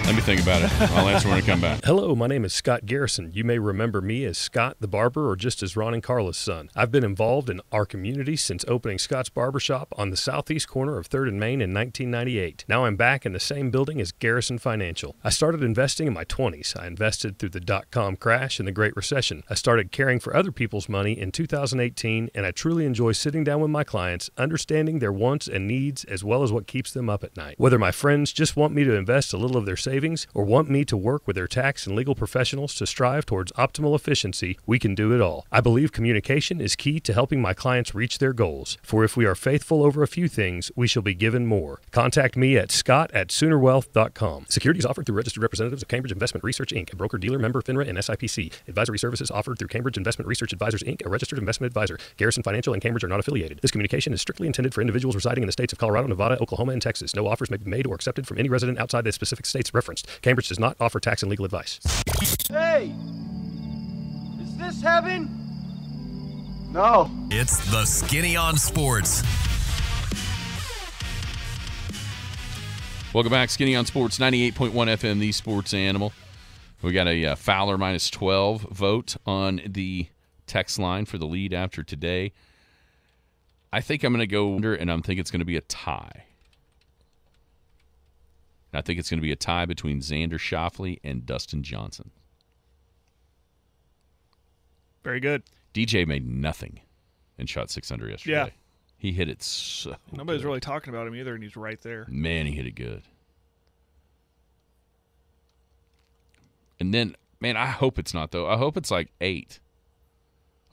Let me think about it. I'll answer when I come back. Hello, my name is Scott Garrison. You may remember me as Scott the Barber or just as Ron and Carla's son. I've been involved in our community since opening Scott's Barbershop on the southeast corner of 3rd and Main in 1998. Now I'm back in the same building as Garrison Financial. I started investing in my 20s. I invested through the dot-com crash and the Great Recession. I started caring for other people's money in 2018, and I truly enjoy sitting down with my clients, understanding their wants and needs as well as what keeps them up at night. Whether my friends just want me to invest a little of their savings or want me to work with their tax and legal professionals to strive towards optimal efficiency, we can do it all. I believe communication is key to helping my clients reach their goals. For if we are faithful over a few things, we shall be given more. Contact me at scott@soonerwealth.com. Securities offered through registered representatives of Cambridge Investment Research, Inc., a broker-dealer member FINRA and SIPC. Advisory services offered through Cambridge Investment Research Advisors, Inc., a registered investment advisor. Garrison Financial and Cambridge are not affiliated. This communication is strictly intended for individuals residing in the states of Colorado, Nevada, Oklahoma, and Texas. No offers may be made or accepted from any resident outside the specific states referenced. Cambridge does not offer tax and legal advice. Hey! Is this heaven? No. It's the Skinny on Sports. Welcome back, Skinny on Sports, 98.1 FM, the Sports Animal. We got a Fowler minus 12 vote on the text line for the lead after today. I think I'm going to go under, and I think it's going to be a tie. I think it's going to be a tie between Xander Schauffele and Dustin Johnson. Very good. DJ made nothing and shot 6 under yesterday. Yeah. He hit it so Nobody's good. really talking about him either, and he's right there. Man, he hit it good. And then, man, I hope it's not, though. I hope it's like 8.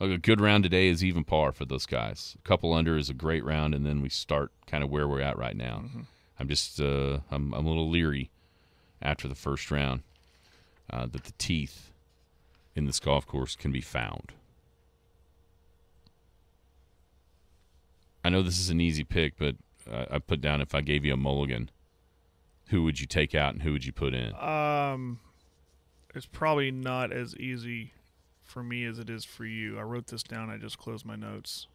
Like a good round today is even par for those guys. A couple under is a great round, and then we start kind of where we're at right now. Mm-hmm. I'm just I'm a little leery after the first round that the teeth in this golf course can be found. I know this is an easy pick, but I put down if I gave you a mulligan, who would you take out and who would you put in? It's probably not as easy for me as it is for you. I wrote this down. I just closed my notes.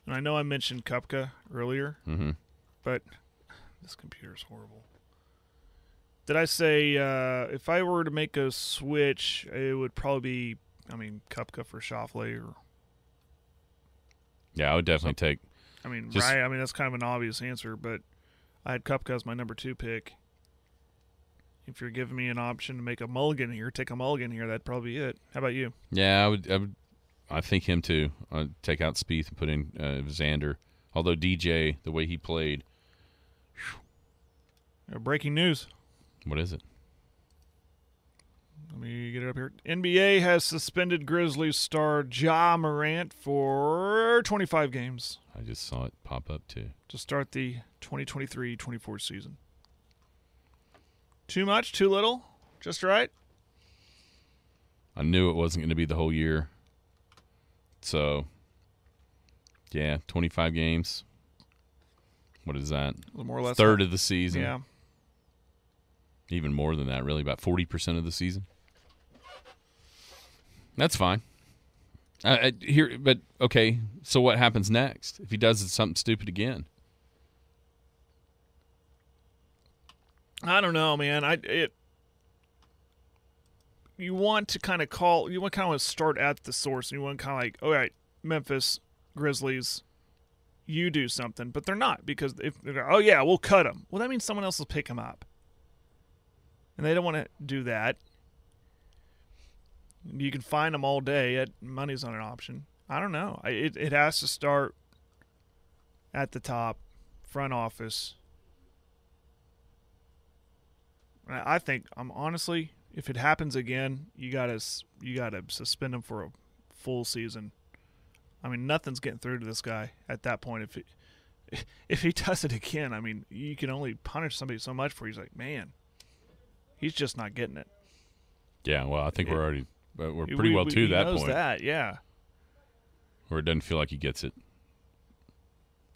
And I know I mentioned Koepka earlier, but this computer's horrible. Did I say if I were to make a switch, it would probably be, Koepka for Schauffele or... Yeah, I would definitely take... right? That's kind of an obvious answer, but I had Koepka as my number 2 pick. If you're giving me an option to make a mulligan here, take a mulligan here, that'd probably be it. How about you? Yeah, I would. I think him too. I'd take out Spieth and put in Xander. Although DJ, the way he played... Breaking news. What is it? Let me get it up here. NBA has suspended Grizzlies star Ja Morant for 25 games. I just saw it pop up too. To start the 2023-24 season. Too much? Too little? Just right? I knew it wasn't going to be the whole year. So, yeah, 25 games. What is that? More or less. Third of the season. Yeah. Even more than that, really. About 40% of the season. That's fine. But okay, so what happens next if he does something stupid again? I don't know, man. You want to kind of start at the source, and you want to kind of like, all right, Memphis Grizzlies, you do something, but they're not, because if they're, oh yeah, we'll cut them. Well, that means someone else will pick them up, and they don't want to do that. You can find them all day. Money's not an option. I don't know. It has to start at the top, front office. I think honestly, if it happens again, you gotta suspend him for a full season. Nothing's getting through to this guy at that point. If he does it again, you can only punish somebody so much before he's like, man, he's just not getting it. Yeah, well, I think we're pretty well to that point. That, yeah. Where it doesn't feel like he gets it.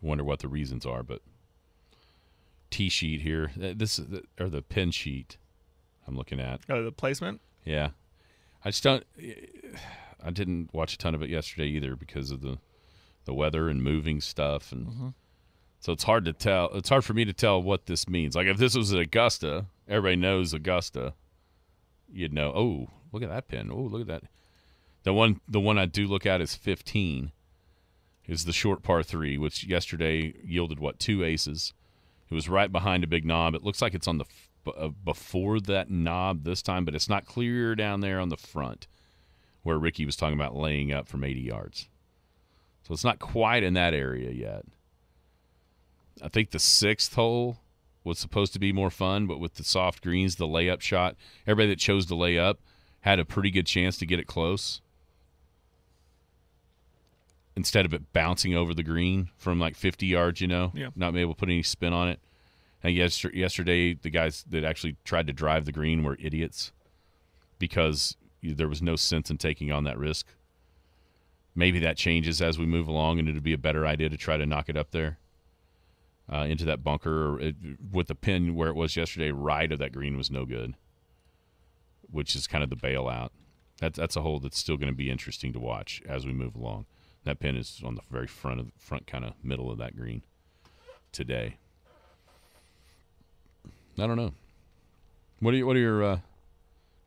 Wonder what the reasons are, but tee sheet here. This is the pin sheet I'm looking at. Oh, the placement? Yeah. I didn't watch a ton of it yesterday either because of the weather and moving stuff, and so it's hard to tell. It's hard for me to tell what this means. Like if this was at Augusta, everybody knows Augusta. You'd know. Oh, look at that pin. Oh, look at that. The one I do look at is 15. Is the short par 3, which yesterday yielded 2 aces. It was right behind a big knob. It looks like it's on the before that knob this time, but it's not clear down there on the front where Ricky was talking about laying up from 80 yards. So it's not quite in that area yet. I think the 6th hole was supposed to be more fun, but with the soft greens, the layup shot, everybody that chose to lay up had a pretty good chance to get it close instead of it bouncing over the green from like 50 yards, not being able to put any spin on it. And yesterday, the guys that actually tried to drive the green were idiots because there was no sense in taking on that risk. Maybe that changes as we move along, and it would be a better idea to try to knock it up there into that bunker. With the pin where it was yesterday, right of that green was no good, which is kind of the bailout. That's a hole that's still going to be interesting to watch as we move along. That pin is on the very front kind of middle of that green today. I don't know. What are your got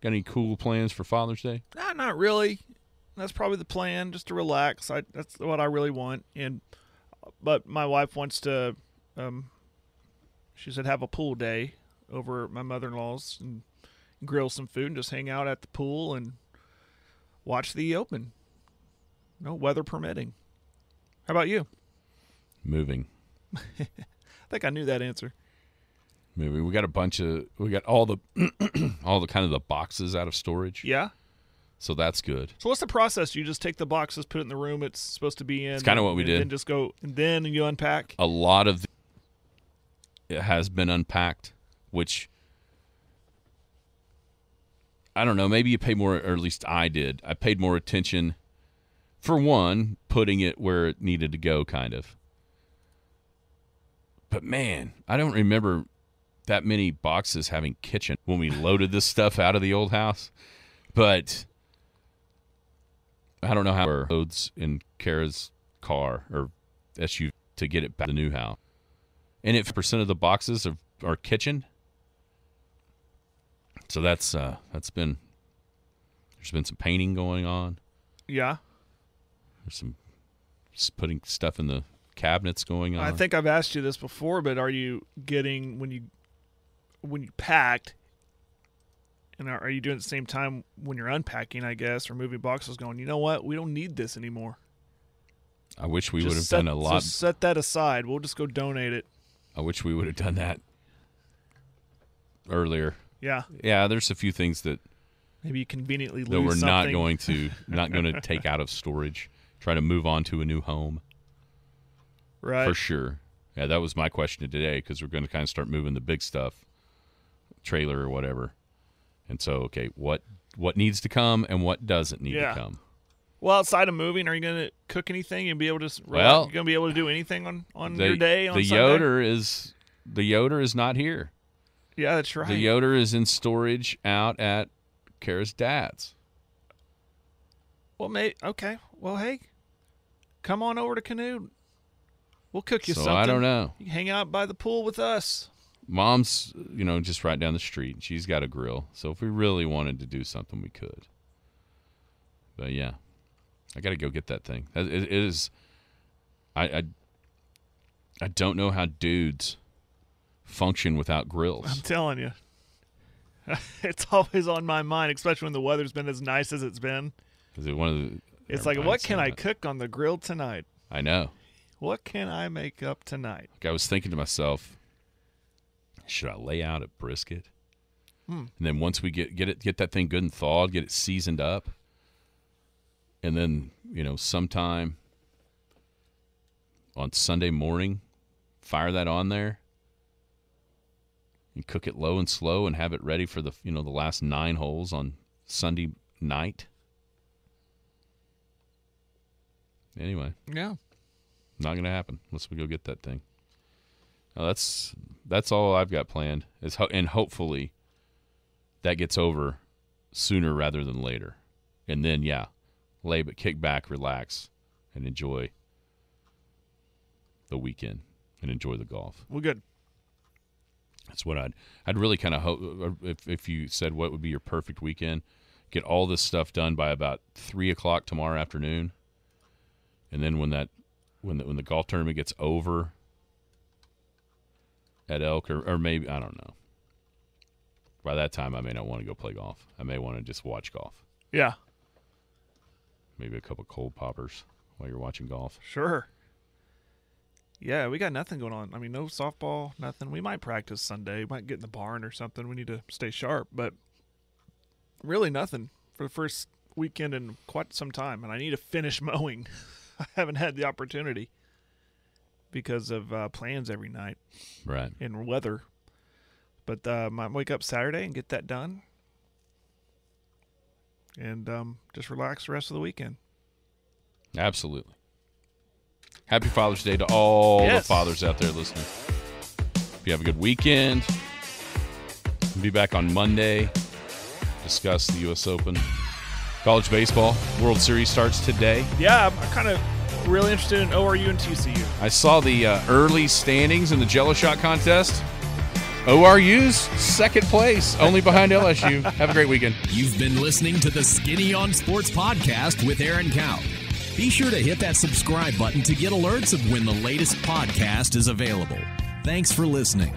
any cool plans for Father's Day? Not really. That's probably the plan, just to relax. That's what I really want. But my wife wants to. She said have a pool day over at my mother-in-law's and grill some food and just hang out at the pool and watch the Open. No weather permitting. How about you? Moving. I think I knew that answer. Moving. We got all the all the kind of the boxes out of storage. Yeah. So that's good. So what's the process? You just take the boxes, put it in the room it's supposed to be in. It's kind of what we did. And just go, and then you unpack. A lot of it has been unpacked, which I don't know. Maybe you pay more, or at least I did. I paid more attention, for one, putting it where it needed to go, kind of. But man, I don't remember that many boxes having kitchen when we loaded this stuff out of the old house. But I don't know how it loads in Kara's car or SUV to get it back to the new house. And 50% of the boxes are kitchen. So there's been some painting going on. Yeah. There's some putting stuff in the cabinets going on. I think I've asked you this before, but are you getting when you packed, and are you doing it at the same time when you're unpacking, I guess, or moving boxes, going, you know what, we don't need this anymore. I wish we would have done a lot. So set that aside. We'll just go donate it. I wish we would have done that earlier. Yeah. Yeah, there's a few things that maybe you conveniently lose that we're something. not going to take out of storage. Try to move on to a new home. Right. For sure. Yeah, that was my question today, because we're going to kind of start moving the big stuff, trailer or whatever. And so, okay, what needs to come and what doesn't need to come? Well, outside of moving, are you going to cook anything and be able to? You're going to be able to do anything on your day on Sunday? The Yoder is not here. Yeah, that's right. The Yoder is in storage out at Kara's dad's. Well, okay. Well, hey, come on over to Canoe. We'll cook you something. I don't know. You can hang out by the pool with us. Mom's, just right down the street. She's got a grill. So if we really wanted to do something, we could. But yeah, I got to go get that thing. It is. I don't know how dudes function without grills. I'm telling you, it's always on my mind, especially when the weather's been as nice as it's been. Is it one of the? It's like, what can I cook on the grill tonight? I know. What can I make up tonight? Like, I was thinking to myself, should I lay out a brisket? And then once we get that thing good and thawed, get it seasoned up, and then sometime on Sunday morning, fire that on there and cook it low and slow and have it ready for the the last 9 holes on Sunday night. Anyway. Yeah. Not going to happen unless we go get that thing. Now, that's all I've got planned. And hopefully that gets over sooner rather than later. And then, kick back, relax, and enjoy the weekend and enjoy the golf. Well, good. That's what I'd really kind of hope. If you said what would be your perfect weekend, get all this stuff done by about 3:00 tomorrow afternoon. And then when the golf tournament gets over at Elk, or maybe, I don't know. By that time, I may not want to go play golf. I may want to just watch golf. Yeah. Maybe a couple cold poppers while you're watching golf. Sure. Yeah, we got nothing going on. I mean, no softball, nothing. We might practice Sunday. We might get in the barn or something. We need to stay sharp, but really nothing for the first weekend in quite some time. And I need to finish mowing. I haven't had the opportunity because of plans every night, right? And weather. But might wake up Saturday and get that done, and just relax the rest of the weekend. Absolutely. Happy Father's Day to all the fathers out there listening. If you have a good weekend, we'll be back on Monday. Discuss the U.S. Open. College baseball, World Series starts today. Yeah, I'm kind of really interested in ORU and TCU. I saw the early standings in the Jello Shot contest. ORU's second place, only behind LSU. Have a great weekend. You've been listening to the Skinny on Sports podcast with Aaron Cow. Be sure to hit that subscribe button to get alerts of when the latest podcast is available. Thanks for listening.